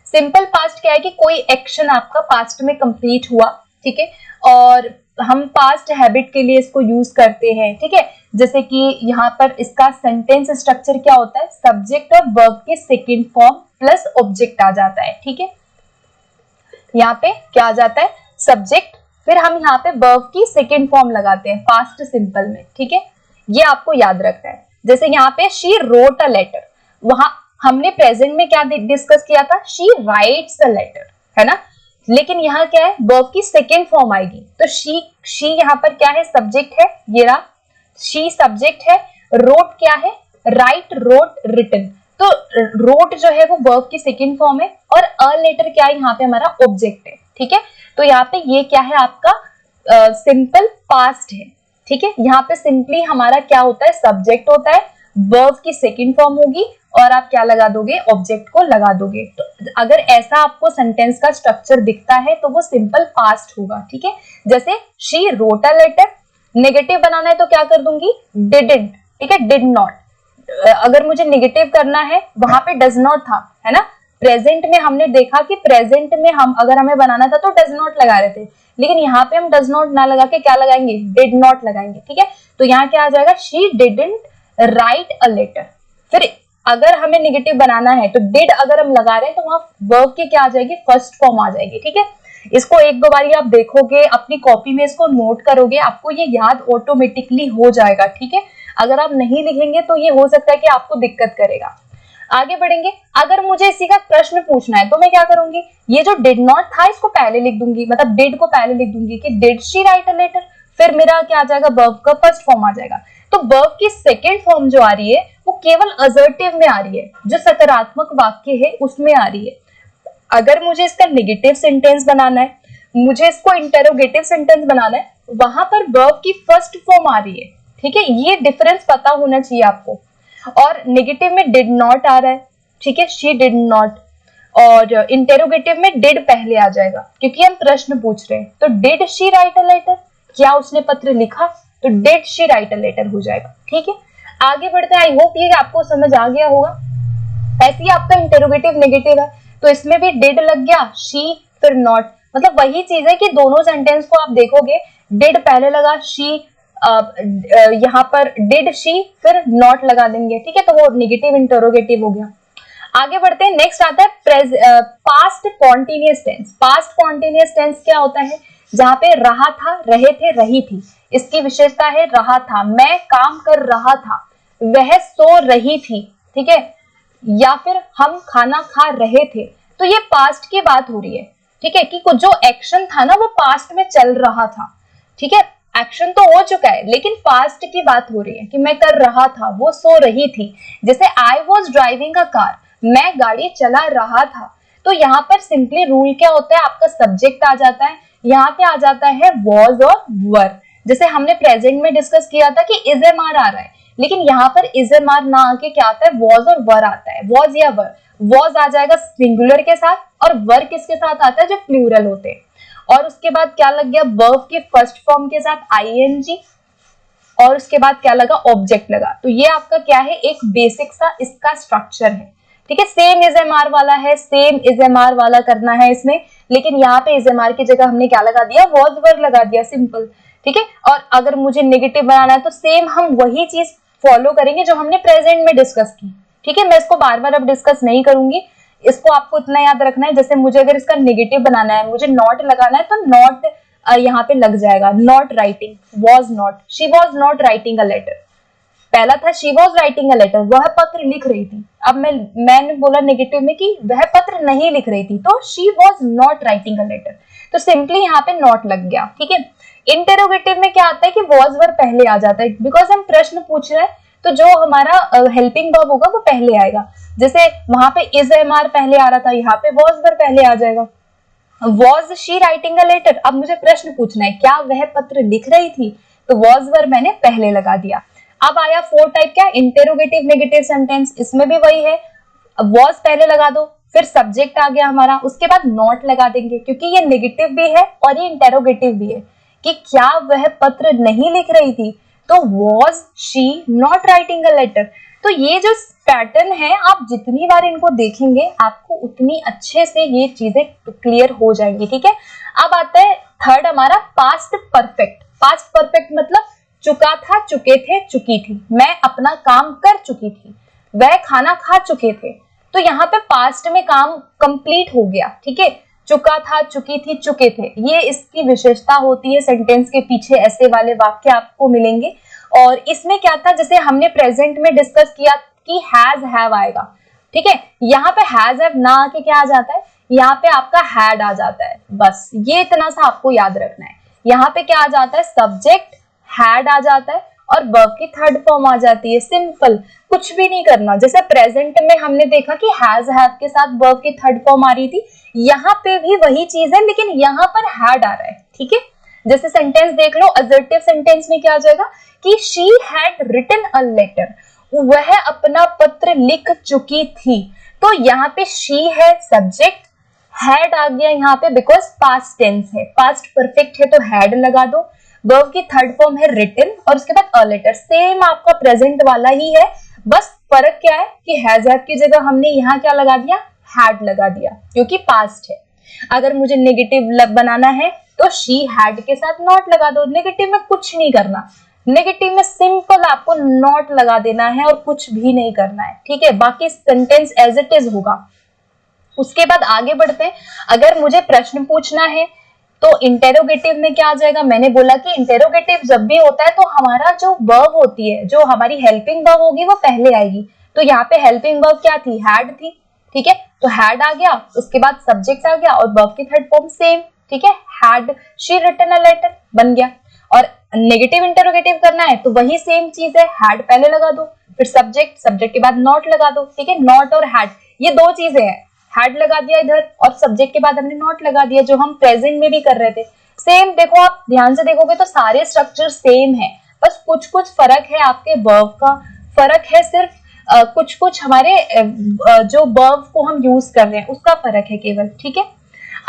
सिंपल पास्ट क्या है कि कोई एक्शन आपका पास्ट में कंप्लीट हुआ। ठीक है, और हम पास्ट हैबिट के लिए इसको यूज करते हैं। ठीक है, जैसे कि यहाँ पर इसका सेंटेंस स्ट्रक्चर क्या होता है, सब्जेक्ट और वर्ब के सेकंड फॉर्म प्लस ऑब्जेक्ट आ जाता है। ठीक है, यहाँ पे क्या आ जाता है, सब्जेक्ट, फिर हम यहाँ पे वर्ब की सेकंड फॉर्म लगाते हैं पास्ट सिंपल में। ठीक है, ये आपको याद रखना है। जैसे यहाँ पे शी रोट अ लेटर, वहां हमने प्रेजेंट में क्या डिस्कस किया था, शी राइट्स अ लेटर, है ना, लेकिन यहाँ क्या है, वर्ब की सेकेंड फॉर्म आएगी। तो शी यहाँ पर क्या है, सब्जेक्ट है, ये रहा शी सब्जेक्ट है, रोट क्या है, राइट, रोट, रिटन। तो रोट जो है वो वर्ब की सेकेंड फॉर्म है और अ लेटर क्या है, यहाँ पे हमारा ऑब्जेक्ट है। ठीक है, तो यहाँ पे ये क्या है, आपका सिंपल पास्ट है। ठीक है, यहाँ पे सिंपली हमारा क्या होता है, सब्जेक्ट होता है, वर्ब की सेकेंड फॉर्म होगी और आप क्या लगा दोगे, ऑब्जेक्ट को लगा दोगे। तो अगर ऐसा आपको सेंटेंस का स्ट्रक्चर दिखता है तो वो सिंपल पास्ट होगा। ठीक है, जैसे she wrote a letter, negative बनाना है तो क्या कर दूंगी, डिडंट, ठीक है, डिड नॉट। अगर मुझे नेगेटिव करना है वहां पे डज नॉट था, है ना। प्रेजेंट में हमने देखा कि प्रेजेंट में हम अगर हमें बनाना था तो डज नॉट लगा रहे थे, लेकिन यहाँ पे हम डज नॉट ना लगा के क्या लगाएंगे, डिड नॉट लगाएंगे, ठीक है। तो यहाँ क्या आ जाएगा, she didn't write a letter. फिर अगर हमें नेगेटिव बनाना है तो डिड अगर हम लगा रहे हैं तो वहां वर्ब की क्या आ जाएगी, फर्स्ट फॉर्म आ जाएगी, ठीक है। इसको एक दो बार आप देखोगे, अपनी कॉपी में इसको नोट करोगे, आपको ये याद ऑटोमेटिकली हो जाएगा, ठीक है। अगर आप नहीं लिखेंगे तो ये हो सकता है कि आपको दिक्कत करेगा। आगे बढ़ेंगे, अगर मुझे इसी का प्रश्न पूछना है तो मैं क्या करूंगी, ये जो डिड नॉट था इसको पहले लिख दूंगी, मतलब डिड को पहले लिख दूंगी कि did she write a letter, फिर मेरा क्या आ जाएगा, वर्ब का फर्स्ट फॉर्म आ जाएगा। तो वर्ब की सेकेंड फॉर्म जो आ रही है वो केवल असर्टिव में आ रही है, जो सकारात्मक वाक्य है उसमें आ रही है। अगर मुझे इसका नेगेटिव सेंटेंस बनाना है, मुझे इसको इंटेरोगेटिव सेंटेंस बनाना है, वहां पर वर्ब की फर्स्ट फॉर्म आ रही है, ठीक है। ये डिफरेंस पता होना चाहिए आपको। और नेगेटिव में डिड नॉट आ रहा है, ठीक है, शी डिड नॉट, और इंटेरोगेटिव में डिड पहले आ जाएगा क्योंकि हम प्रश्न पूछ रहे हैं। तो did she write a letter, क्या उसने पत्र लिखा, तो did she write a letter हो जाएगा, ठीक है। आगे बढ़ते हैं, आई होप ये आपको समझ आ गया होगा। ऐसे ही आपका इंटेरोगेटिव नेगेटिव है तो इसमें भी डिड लग गया, शी फिर नॉट, मतलब वही चीज है कि दोनों सेंटेंस को आप देखोगे, डिड पहले लगा, शी यहाँ पर डिड शी फिर नॉट लगा देंगे, ठीक है। तो वो नेगेटिव इंटेरोगेटिव हो गया। आगे बढ़ते हैं, नेक्स्ट आता है past continuous tense. Past continuous tense क्या होता है, जहां पे रहा था, रहे थे, रही थी। इसकी विशेषता है रहा था, मैं काम कर रहा था, वह सो रही थी, ठीक है, या फिर हम खाना खा रहे थे। तो ये पास्ट की बात हो रही है, ठीक है, कि कुछ जो एक्शन था ना वो पास्ट में चल रहा था, ठीक है। एक्शन तो हो चुका है लेकिन पास्ट की बात हो रही है कि मैं कर रहा था, वो सो रही थी। जैसे I was driving a car, मैं गाड़ी चला रहा था। तो यहाँ पर सिंपली रूल क्या होता है, आपका सब्जेक्ट आ जाता है, यहाँ पे आ जाता है वॉज और वर। जैसे हमने प्रेजेंट में डिस्कस किया था कि इज एम आर आ रहा है, लेकिन यहाँ पर इज एम आर ना आके क्या आता है, वॉज और वर आता है। वॉज या वर, वॉज आ जाएगा सिंगुलर के साथ और वर किसके साथ आता है, जो प्लूरल होते हैं। और उसके बाद क्या लग गया, वर्ब के फर्स्ट फॉर्म के साथ आईएनजी, और उसके बाद क्या लगा, ऑब्जेक्ट लगा। तो ये आपका क्या है, एक बेसिक सा इसका स्ट्रक्चर है, ठीक है। सेम इज एम आर वाला है, सेम इज एम आर वाला करना है इसमें, लेकिन यहाँ पे इज एम आर की जगह हमने क्या लगा दिया, वॉज वर लगा दिया, सिंपल, ठीक है। और अगर मुझे नेगेटिव बनाना है तो सेम हम वही चीज फॉलो करेंगे जो हमने प्रेजेंट में डिस्कस की, ठीक है। मैं इसको बार बार अब डिस्कस नहीं करूंगी, इसको आपको इतना याद रखना है। जैसे मुझे अगर इसका नेगेटिव बनाना है, मुझे नॉट लगाना है, तो नॉट यहाँ पे लग जाएगा, not writing, was not, she was not writing a letter. पहला था she was writing a letter, वह पत्र लिख रही थी। अब मैंने बोला नेगेटिव में कि वह पत्र नहीं लिख रही थी, तो she was not writing a letter, तो सिंपली यहाँ पे नॉट लग गया, ठीक है। इंटेरोगेटिव में क्या आता है कि वॉज वर पहले आ जाता है, बिकॉज हम प्रश्न पूछ रहे हैं तो जो हमारा हेल्पिंग वर्ब होगा वो पहले आएगा। जैसे वहां पे इज एम आर पहले आ रहा था, यहाँ पे वॉज वर पहले आ जाएगा। Was she writing a letter, अब मुझे प्रश्न पूछना है क्या वह पत्र लिख रही थी, तो वॉज वर मैंने पहले लगा दिया। अब आया फोर टाइप, क्या, इंटेरोगेटिव नेगेटिव सेंटेंस। इसमें भी वही है, वॉज पहले लगा दो, फिर सब्जेक्ट आ गया हमारा, उसके बाद नॉट लगा देंगे क्योंकि ये नेगेटिव भी है और ये इंटेरोगेटिव भी है कि क्या वह पत्र नहीं लिख रही थी, तो was she not writing a letter. तो ये जो पैटर्न है, आप जितनी बार इनको देखेंगे आपको उतनी अच्छे से ये चीजें क्लियर हो जाएंगी, ठीक है। अब आता है थर्ड हमारा पास्ट परफेक्ट। पास्ट परफेक्ट मतलब चुका था, चुके थे, चुकी थी, मैं अपना काम कर चुकी थी, वह खाना खा चुके थे। तो यहाँ पे पास्ट में काम कंप्लीट हो गया, ठीक है। चुका था, चुकी थी, चुके थे, ये इसकी विशेषता होती है। सेंटेंस के पीछे ऐसे वाले वाक्य आपको मिलेंगे। और इसमें क्या था, जैसे हमने प्रेजेंट में डिस्कस किया कि हैज हैव आएगा, ठीक है। यहाँ पे हैज हैव ना आके क्या आ जाता है, यहाँ पे आपका हैड आ जाता है। बस ये इतना सा आपको याद रखना है। यहाँ पे क्या आ जाता है, सब्जेक्ट हैड आ जाता है और वर्ब की थर्ड फॉर्म आ जाती है। सिंपल, कुछ भी नहीं करना। जैसे प्रेजेंट में हमने देखा कि हैज हैव के साथ वर्ब की थर्ड फॉर्म आ रही थी, यहाँ पे भी वही चीज है लेकिन यहाँ पर हैड आ रहा है, ठीक है। जैसे सेंटेंस देख लो, असर्टिव सेंटेंस में क्या आ जाएगा कि she had written a letter, वह अपना पत्र लिख चुकी थी। तो यहाँ पे शी है, सब्जेक्ट, हैड आ गया यहाँ पे बिकॉज पास्ट टेंस है, पास्ट परफेक्ट है तो हैड लगा दो। वर्ब की थर्ड फॉर्म है रिटन और उसके बाद अ लेटर, सेम आपका प्रेजेंट वाला ही है, बस फर्क क्या है कि हैज हैव की जगह हमने यहाँ क्या लगा दिया, हैड लगा दिया, क्योंकि पास्ट है। अगर मुझे नेगेटिव बनाना है तो शी हैड के साथ नॉट लगा दो, नेगेटिव में कुछ नहीं करना, नेगेटिव में सिंपल आपको नॉट लगा देना है और कुछ भी नहीं करना है, ठीक है। बाकी सेंटेंस एज इट इज होगा। उसके बाद आगे बढ़ते हैं, अगर मुझे प्रश्न पूछना है तो इंटेरोगेटिव में क्या आ जाएगा, मैंने बोला कि इंटेरोगेटिव जब भी होता है तो हमारा जो वर्ब होती है, जो हमारी हेल्पिंग वर्ब होगी वो पहले आएगी। तो यहाँ पे हेल्पिंग वर्ब क्या थी, हैड थी, ठीक है। तो हैड आ गया, उसके बाद सब्जेक्ट आ गया और वर्ब की थर्ड फॉर्म सेम, ठीक है, had she written a letter बन गया। और नेगेटिव इंटेरोगेटिव करना है तो वही सेम चीज है, हैड पहले लगा दो, फिर सब्जेक्ट, सब्जेक्ट के बाद नॉट लगा दो, ठीक है। नॉट और हैड ये दो चीजें हैं, हैड लगा दिया इधर और सब्जेक्ट के बाद हमने नॉट लगा दिया, जो हम प्रेजेंट में भी कर रहे थे। सेम देखो, आप ध्यान से देखोगे तो सारे स्ट्रक्चर सेम है, बस कुछ कुछ फर्क है, आपके वर्ब का फर्क है, सिर्फ कुछ कुछ हमारे जो वर्ब को हम यूज कर रहे हैं उसका फर्क है केवल, ठीक है।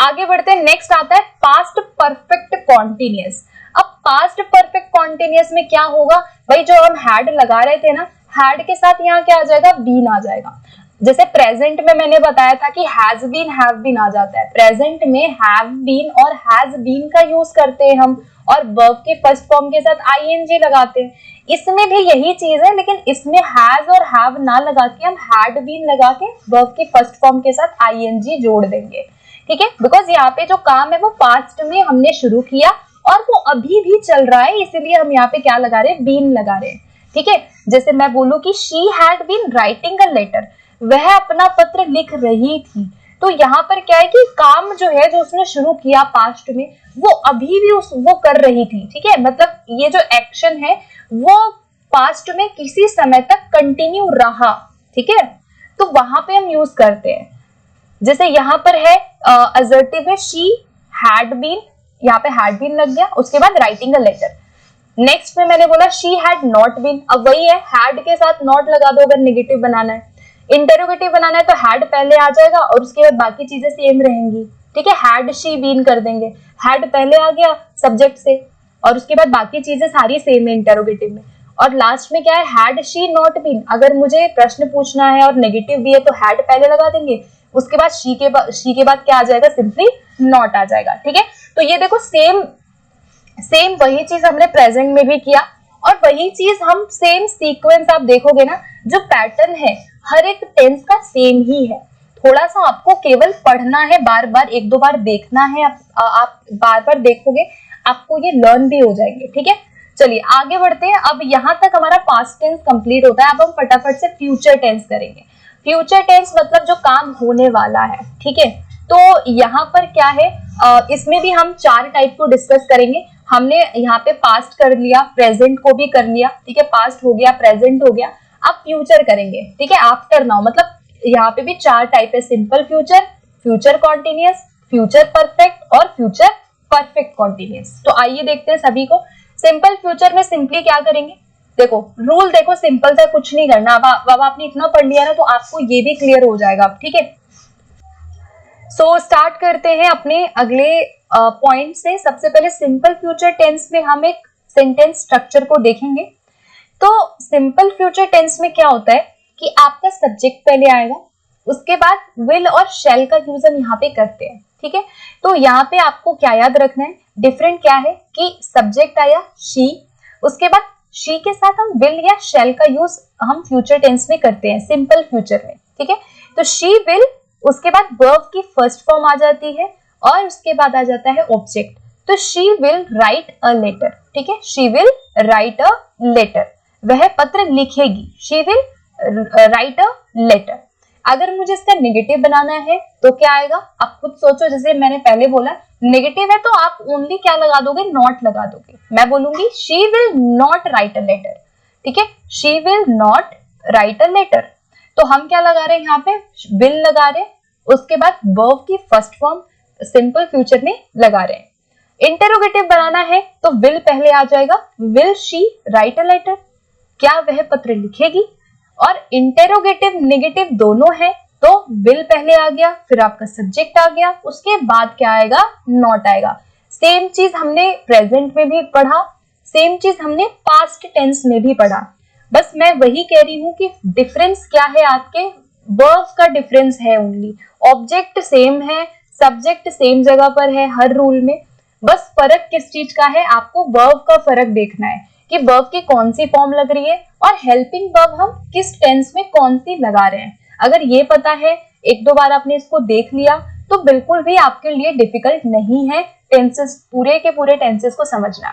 आगे बढ़ते हैं, नेक्स्ट आता है पास्ट परफेक्ट कॉन्टिन्यूअस। अब पास्ट परफेक्ट कॉन्टिन्यूअस में क्या होगा भाई, जो हम हैड लगा रहे थे ना, हैड के साथ यहाँ क्या आ जाएगा, बीन आ जाएगा। जैसे प्रेजेंट में मैंने बताया था कि हैज बीन हैव बीन आ जाता है, प्रेजेंट में हैव बीन और हैज बीन का यूज करते हैं हम, और वर्ब के फर्स्ट फॉर्म के साथ आईएनजी लगाते हैं। इसमें भी यही चीज है, लेकिन इसमें हैज और हैव ना लगा के हम हैड बीन लगा के वर्ब के फर्स्ट फॉर्म के साथ आईएनजी जोड़ देंगे, ठीक है। बिकॉज यहाँ पे जो काम है वो पास्ट में हमने शुरू किया और वो अभी भी चल रहा है, इसीलिए हम यहाँ पे क्या लगा रहे हैं, बीन लगा रहे हैं, ठीक है। जैसे मैं बोलूं कि she had been writing a letter, वह अपना पत्र लिख रही थी, तो यहाँ पर क्या है कि काम जो है, जो उसने शुरू किया पास्ट में, वो अभी भी वो कर रही थी, ठीक है। मतलब ये जो एक्शन है वो पास्ट में किसी समय तक कंटिन्यू रहा, ठीक है, तो वहां पे हम यूज करते हैं। जैसे यहाँ पर है असर्टिव है, शी हैड बीन, यहाँ पे हैड बीन लग गया, उसके बाद राइटिंग अ लेटर। नेक्स्ट में मैंने बोला शी हैड नॉट बीन, अब वही है, हैड के साथ नॉट लगा दो अगर नेगेटिव बनाना है। इंटेरोगेटिव बनाना है तो हैड पहले आ जाएगा और उसके बाद बाकी चीजें सेम रहेंगी, ठीक है। हैड शी बीन कर देंगे, हैड पहले आ गया सब्जेक्ट से और उसके बाद बाकी चीजें सारी सेम है इंटेरोगेटिव में। और लास्ट में क्या है, हैड शी नॉट बीन, अगर मुझे प्रश्न पूछना है और नेगेटिव भी है तो हैड पहले लगा देंगे, उसके बाद शी के बाद क्या आ जाएगा, सिंपली नॉट आ जाएगा, ठीक है। तो ये देखो सेम वही चीज हमने प्रेजेंट में भी किया और वही चीज हम सेम सीक्वेंस, आप देखोगे ना जो पैटर्न है हर एक टेंस का सेम ही है। थोड़ा सा आपको केवल पढ़ना है, बार बार एक दो बार देखना है, आप बार बार देखोगे आपको ये लर्न भी हो जाएंगे, ठीक है। चलिए आगे बढ़ते हैं, अब यहाँ तक हमारा पास्ट टेंस कंप्लीट होता है। अब हम फटाफट से फ्यूचर टेंस करेंगे। फ्यूचर टेंस मतलब जो काम होने वाला है, ठीक है। तो यहाँ पर क्या है, इसमें भी हम 4 टाइप को डिस्कस करेंगे। हमने यहाँ पे पास्ट कर लिया, प्रेजेंट को भी कर लिया, ठीक है, पास्ट हो गया, प्रेजेंट हो गया, अब फ्यूचर करेंगे, ठीक है। आफ्टर नाउ मतलब यहाँ पे भी 4 टाइप है, simple future, future continuous, future perfect और फ्यूचर परफेक्ट कॉन्टिन्यूअस। तो आइए देखते हैं सभी को। सिंपल फ्यूचर में सिंपली क्या करेंगे, देखो रूल देखो, सिंपल सा कुछ नहीं करना। अब आपने इतना पढ़ लिया ना तो आपको ये भी क्लियर हो जाएगा, ठीक है। सो स्टार्ट करते हैं अपने अगले पॉइंट से। सबसे पहले सिंपल फ्यूचर टेंस में हम एक सेंटेंस स्ट्रक्चर को देखेंगे। तो सिंपल फ्यूचर टेंस में क्या होता है कि आपका सब्जेक्ट पहले आएगा, उसके बाद विल और शैल का यूज हम यहाँ पे करते हैं, ठीक है। तो यहाँ पे आपको क्या याद रखना है, डिफरेंट क्या है कि सब्जेक्ट आया शी, उसके बाद शी के साथ हम विल या शैल का यूज हम फ्यूचर टेंस में करते हैं सिंपल फ्यूचर में, ठीक है। तो शी विल, उसके बाद वर्ब की फर्स्ट फॉर्म आ जाती है और उसके बाद आ जाता है ऑब्जेक्ट। तो she will write a letter, ठीक है, she will write a letter, वह पत्र लिखेगी, she will write a letter. अगर मुझे इसका नेगेटिव बनाना है तो क्या आएगा, आप खुद सोचो। जैसे मैंने पहले बोला नेगेटिव है तो आप ओनली क्या लगा दोगे, नॉट लगा दोगे। मैं बोलूंगी she will not write a letter, ठीक है, she will not write a letter. तो हम क्या लगा रहे हैं यहाँ पे, विल लगा रहे हैं, उसके बाद वर्ब की फर्स्ट फॉर्म सिंपल फ्यूचर में लगा रहे हैं। इंटेरोगेटिव बनाना है तो विल पहले आ जाएगा, will she write a letter, क्या वह पत्र लिखेगी। और इंटेरोगेटिव नेगेटिव दोनों है तो विल पहले आ गया, फिर आपका सब्जेक्ट आ गया, उसके बाद क्या आएगा, नॉट आएगा। सेम चीज हमने प्रेजेंट में भी पढ़ा, सेम चीज हमने पास्ट टेंस में भी पढ़ा। बस मैं वही कह रही हूँ कि डिफरेंस क्या है, आपके वर्ब का डिफरेंस है ओनली। ऑब्जेक्ट सेम है, सब्जेक्ट सेम जगह पर है हर रूल में, बस फर्क किस चीज का है, आपको वर्ब का फर्क देखना है कि वर्ब की कौन सी फॉर्म लग रही है और हेल्पिंग वर्ब हम किस टेंस में कौन सी लगा रहे हैं। अगर ये पता है, एक दो बार आपने इसको देख लिया, तो बिल्कुल भी आपके लिए डिफिकल्ट नहीं है टेंसेस, पूरे के पूरे टेंसेस को समझना।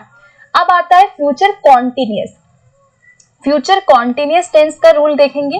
अब आता है future continuous. Future continuous tense का रूल देखेंगे।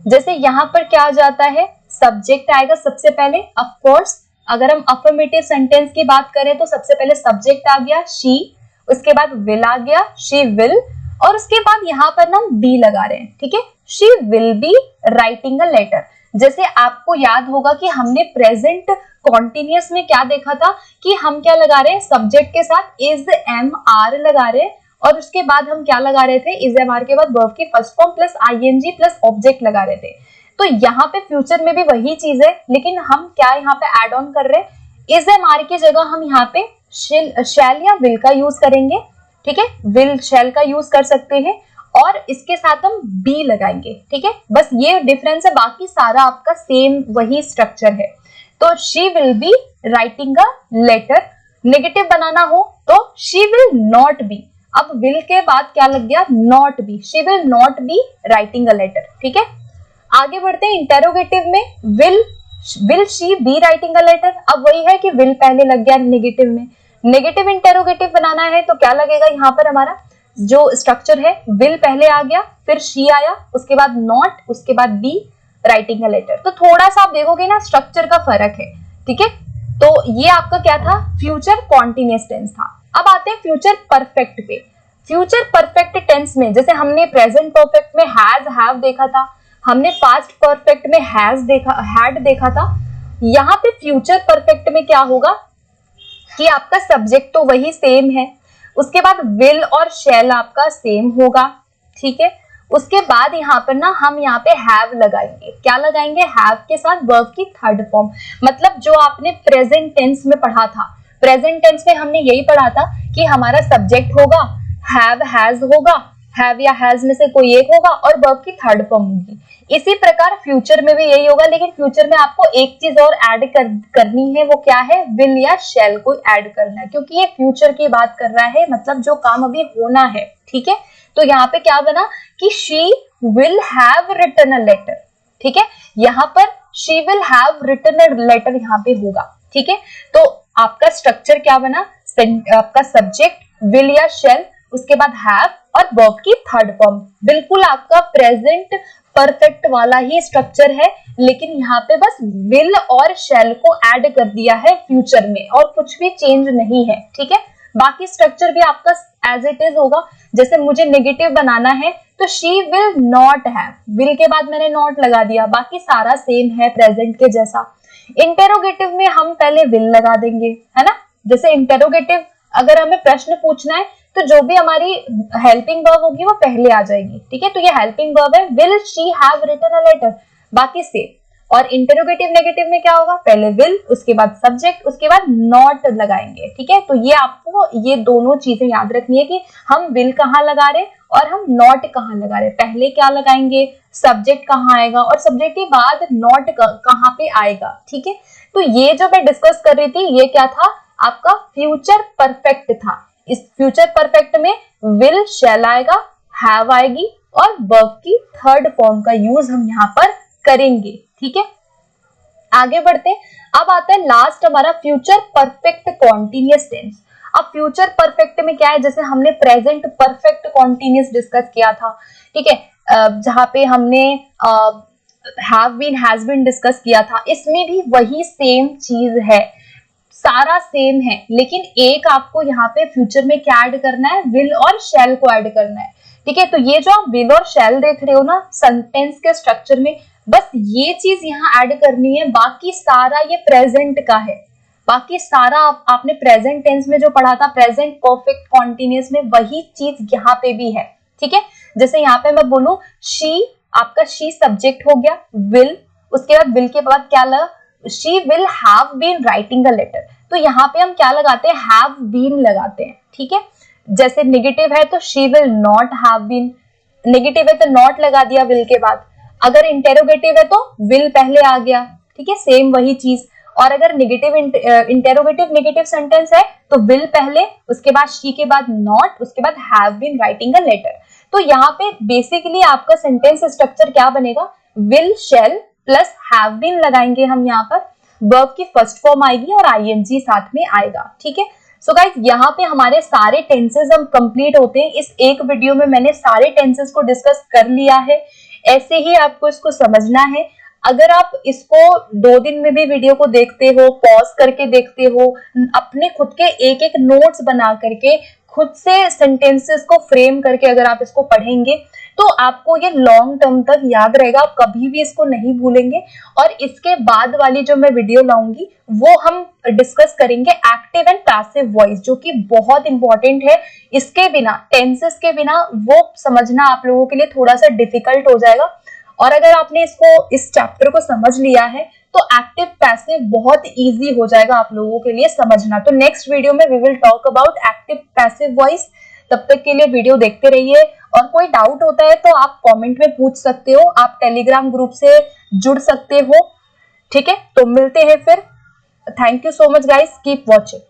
जैसे यहाँ पर क्या आ जाता है, सब्जेक्ट आएगा सबसे पहले। ऑफ कोर्स अगर हम अफर्मेटिव सेंटेंस की बात करें तो सबसे पहले सब्जेक्ट आ गया शी, उसके बाद विल आ गया शी विल, और उसके बाद यहाँ पर ना हम बी लगा रहे हैं, ठीक है। She will be writing a letter. जैसे आपको याद होगा कि हमने प्रेजेंट कॉन्टिन्यूअस में क्या देखा था कि हम क्या लगा रहे हैं, सब्जेक्ट के साथ इज एम आर लगा रहे हैं, और उसके बाद हम क्या लगा रहे थे, इज एम आर के बाद वर्ब की first form plus ING plus object लगा रहे थे। तो यहाँ पे फ्यूचर में भी वही चीज है, लेकिन हम क्या यहाँ पे एड ऑन कर रहे हैं, इज एम आर की जगह हम यहाँ पे शैल या विल का यूज करेंगे, ठीक है। विल शैल का यूज कर सकते हैं और इसके साथ हम बी लगाएंगे, ठीक है। बस ये डिफरेंस है, बाकी सारा आपका सेम वही स्ट्रक्चर है। तो she will be writing a letter. Negative बनाना हो तो शी विल नॉट बी, अब विल के बाद क्या लग गया, not be, she will not be writing a letter, ठीक है। आगे बढ़ते हैं इंटेरोगेटिव में। Will she be writing a letter, अब वही है कि विल पहले लग गया नेगेटिव में। नेगेटिव इंटेरोगेटिव बनाना है तो क्या लगेगा, यहाँ पर हमारा जो स्ट्रक्चर है, विल पहले आ गया, फिर शी आया, उसके बाद नॉट, उसके बाद बी राइटिंग अ लेटर। तो थोड़ा सा आप देखोगे ना स्ट्रक्चर का फर्क है, ठीक है। तो ये आपका क्या था, फ्यूचर कॉन्टिन्यूअस टेंस था। अब आते हैं फ्यूचर परफेक्ट पे। फ्यूचर परफेक्ट टेंस में जैसे हमने प्रेजेंट परफेक्ट में हैज हैव देखा था, हमने पास्ट परफेक्ट में हैज देखा, हैड देखा था। यहाँ पे फ्यूचर परफेक्ट में क्या होगा कि आपका सब्जेक्ट तो वही सेम है, उसके बाद विल और शैल आपका सेम होगा, ठीक है। उसके बाद यहाँ पर ना हम यहाँ पे हैव लगाएंगे। क्या लगाएंगे, हैव के साथ वर्ब की थर्ड फॉर्म। मतलब जो आपने प्रेजेंट टेंस में पढ़ा था, प्रेजेंट टेंस में हमने यही पढ़ा था कि हमारा सब्जेक्ट होगा, हैव हैज होगा, हैव या हैज में से कोई एक होगा और वर्ब की थर्ड फॉर्म होगी। इसी प्रकार फ्यूचर में भी यही होगा, लेकिन फ्यूचर में आपको एक चीज और ऐड करनी है, वो क्या है, विल या शैल को ऐड करना है, क्योंकि ये फ्यूचर की बात कर रहा है, मतलब जो काम अभी होना है, ठीक है। तो यहाँ पे क्या बना कि she will have written a letter, ठीक है। यहाँ पर she will have written a letter यहाँ पे होगा, ठीक है। तो आपका स्ट्रक्चर क्या बना, आपका सब्जेक्ट विल या शैल, उसके बाद हैव और वर्ब की थर्ड फॉर्म। बिल्कुल आपका प्रेजेंट परफेक्ट वाला ही स्ट्रक्चर है, लेकिन यहाँ पे बस विल और शैल को ऐड कर दिया है फ्यूचर में, और कुछ भी चेंज नहीं है, ठीक है। बाकी स्ट्रक्चर भी आपका एज इट इज होगा। जैसे मुझे नेगेटिव बनाना है तो she will not have, will के बाद मैंने नॉट लगा दिया, बाकी सारा सेम है प्रेजेंट के जैसा। इंटेरोगेटिव में हम पहले विल लगा देंगे, है ना। जैसे इंटेरोगेटिव अगर हमें प्रश्न पूछना है तो जो भी हमारी हेल्पिंग वर्ब होगी वो पहले आ जाएगी, ठीक है। तो ये हेल्पिंग वर्ब है, will she have written a letter, बाकी सेम। और इंटेरोगेटिव नेगेटिव में क्या होगा, पहले विल, उसके बाद सब्जेक्ट, उसके बाद नॉट लगाएंगे, ठीक है। तो ये आपको ये दोनों चीजें याद रखनी है कि हम विल कहाँ लगा रहे और हम नॉट कहाँ लगा रहे, पहले क्या लगाएंगे, सब्जेक्ट कहाँ आएगा और सब्जेक्ट के बाद नॉट कहाँ पे आएगा, ठीक है। तो ये जो मैं डिस्कस कर रही थी ये क्या था, आपका फ्यूचर परफेक्ट था। इस फ्यूचर परफेक्ट में विल शैल आएगा, हैव आएगी और वर्ब की थर्ड फॉर्म का यूज हम यहाँ पर करेंगे, ठीक है। आगे बढ़ते हैं। अब आता है लास्ट हमारा फ्यूचर परफेक्ट कॉन्टिन्यूअस टेंस। अब फ्यूचर परफेक्ट में क्या है, जैसे हमने प्रेजेंट परफेक्ट कॉन्टिन्यूअस डिस्कस किया था, ठीक है, जहां पे हमने have been has been discuss किया था, इसमें भी वही सेम चीज है, सारा सेम है, लेकिन एक आपको यहाँ पे फ्यूचर में क्या ऐड करना है, विल और शैल को ऐड करना है, ठीक है। तो ये जो आप विल और शैल देख रहे हो ना सेंटेंस के स्ट्रक्चर में, बस ये चीज यहाँ ऐड करनी है, बाकी सारा ये प्रेजेंट का है। बाकी सारा आपने प्रेजेंट टेंस में जो पढ़ा था, प्रेजेंट परफेक्ट कॉन्टिन्यूअस में, वही चीज यहाँ पे भी है, ठीक है। जैसे यहाँ पे मैं बोलूं शी, आपका शी सब्जेक्ट हो गया, विल, उसके बाद विल के बाद क्या लगा, she will have been writing a letter. तो यहाँ पे हम क्या लगाते हैं, हैव बीन लगाते हैं, ठीक है। जैसे नेगेटिव है तो she will not have been, negative है तो नॉट लगा दिया विल के बाद। अगर इंटेरोगेटिव है तो विल पहले आ गया, ठीक है, सेम वही चीज। और अगर नेगेटिव इंटेरोगेटिव नेगेटिव सेंटेंस है तो विल पहले, उसके बाद शी के बाद नॉट, उसके बाद have been writing a letter. तो यहाँ पे बेसिकली आपका सेंटेंस स्ट्रक्चर क्या बनेगा, will shall plus have been लगाएंगे हम यहाँ पर, वर्ब की फर्स्ट फॉर्म आएगी और आईएनजी साथ में आएगा, ठीक है। सो गाइस यहाँ पे हमारे सारे टेंसेस हम कंप्लीट होते हैं। इस एक वीडियो में मैंने सारे टेंसेस को डिस्कस कर लिया है, ऐसे ही आपको इसको समझना है। अगर आप इसको 2 दिन में भी वीडियो को देखते हो, पॉज करके देखते हो, अपने खुद के एक एक नोट्स बना करके खुद से सेंटेंसेस को फ्रेम करके अगर आप इसको पढ़ेंगे तो आपको ये लॉन्ग टर्म तक याद रहेगा, आप कभी भी इसको नहीं भूलेंगे। और इसके बाद वाली जो मैं वीडियो लाऊंगी वो हम डिस्कस करेंगे एक्टिव एंड पैसिव वॉइस, जो कि बहुत इंपॉर्टेंट है। इसके बिना, टेंसेस के बिना वो समझना आप लोगों के लिए थोड़ा सा डिफिकल्ट हो जाएगा। और अगर आपने इस चैप्टर को समझ लिया है तो एक्टिव पैसिव बहुत इजी हो जाएगा आप लोगों के लिए समझना। तो नेक्स्ट वीडियो में we will talk about active passive voice. तब तक के लिए वीडियो देखते रहिए, और कोई डाउट होता है तो आप कमेंट में पूछ सकते हो, आप टेलीग्राम ग्रुप से जुड़ सकते हो, ठीक है। तो मिलते हैं फिर। Thank you so much guys, keep watching.